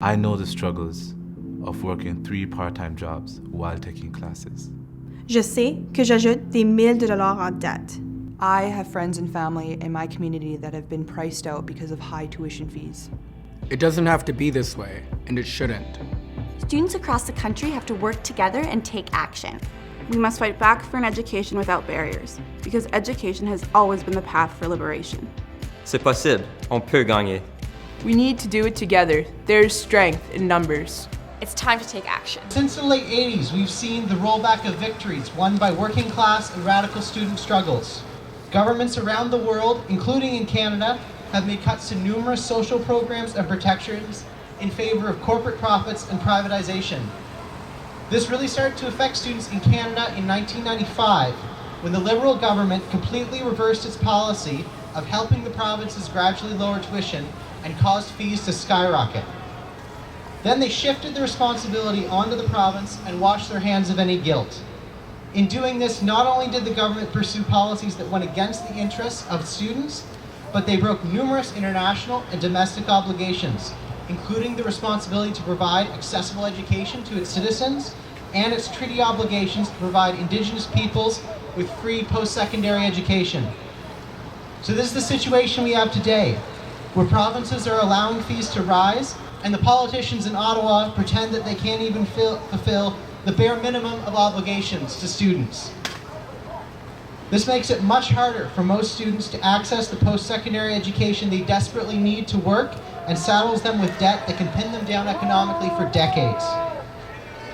I know the struggles of working 3 part-time jobs while taking classes. Je sais que j'ajoute des milliers de dollars en dette. I have friends and family in my community that have been priced out because of high tuition fees. It doesn't have to be this way, and it shouldn't. Students across the country have to work together and take action. We must fight back for an education without barriers, because education has always been the path for liberation. C'est possible. On peut gagner. We need to do it together. There's strength in numbers. It's time to take action. Since the late 80s, we've seen the rollback of victories won by working class and radical student struggles. Governments around the world, including in Canada, have made cuts to numerous social programs and protections in favor of corporate profits and privatization. This really started to affect students in Canada in 1995, when the Liberal government completely reversed its policy of helping the provinces gradually lower tuition and caused fees to skyrocket. Then they shifted the responsibility onto the province and washed their hands of any guilt. In doing this, not only did the government pursue policies that went against the interests of students, but they broke numerous international and domestic obligations, including the responsibility to provide accessible education to its citizens and its treaty obligations to provide Indigenous peoples with free post-secondary education. So this is the situation we have today, where provinces are allowing fees to rise, and the politicians in Ottawa pretend that they can't even fulfill the bare minimum of obligations to students. This makes it much harder for most students to access the post-secondary education they desperately need to work, and saddles them with debt that can pin them down economically for decades.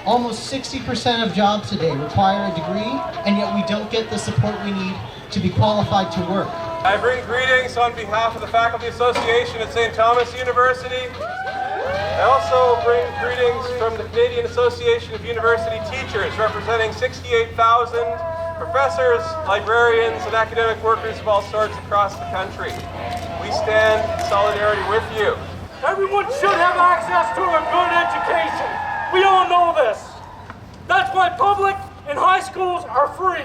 Almost 60% of jobs today require a degree, and yet we don't get the support we need to be qualified to work. I bring greetings on behalf of the Faculty Association at St. Thomas University. I also bring greetings from the Canadian Association of University Teachers, representing 68,000 professors, librarians, and academic workers of all sorts across the country. We stand in solidarity with you. Everyone should have access to a good education. We all know this. That's why public and high schools are free.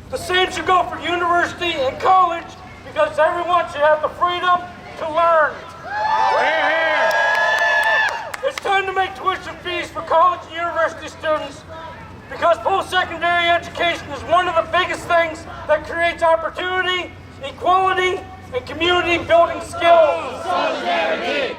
The same should go for university and college, because everyone should have the freedom to learn. It's time to make tuition fees for college and university students, because post-secondary education is one of the biggest things that creates opportunity, equality, and community-building skills. Solidarity!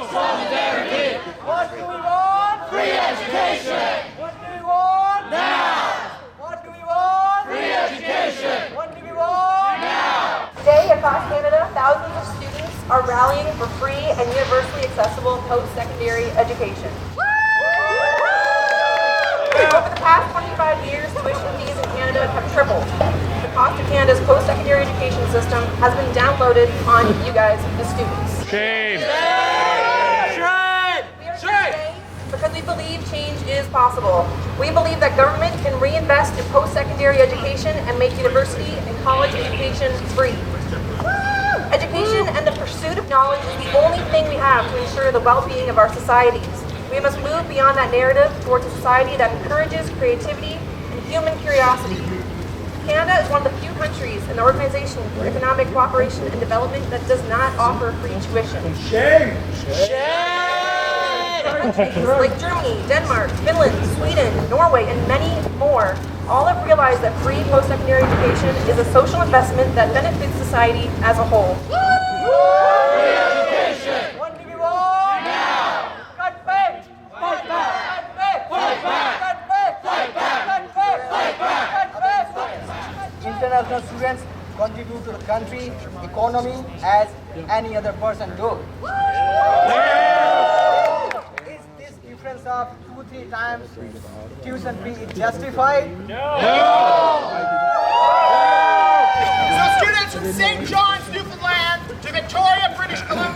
Solidarity! What do we want? Free education! What do we want? Now! What do we want? Free education! What do we want? Now! Today, across Canada, thousands of students are rallying for free and universally accessible post-secondary education. Over the past 25 years, tuition fees in Canada have tripled. The cost of Canada's post-secondary education system has been downloaded on you guys, the students. Shame! We are here today because we believe change is possible. We believe that government can reinvest in post-secondary education and make university and college education free. Education and the pursuit of knowledge is the only thing we have to ensure the well-being of our societies. We must move beyond that narrative towards a society that encourages creativity and human curiosity. Canada is one of the few countries in the Organization for Economic Cooperation and Development that does not offer free tuition. Shame! Countries like Germany, Denmark, Finland, Sweden, Norway, and many more all have realized that free post-secondary education is a social investment that benefits society as a whole. Free education! What do we want? Now! Cut back! Fight back! Cut back! Fight back! Cut back! Fight back! Cut back! Fight back! Cut back! International students contribute to the country economy as any other person do. Is this difference of 2-3 times tuition fee justified? No! So students from St. John's, Newfoundland to Victoria, British Columbia,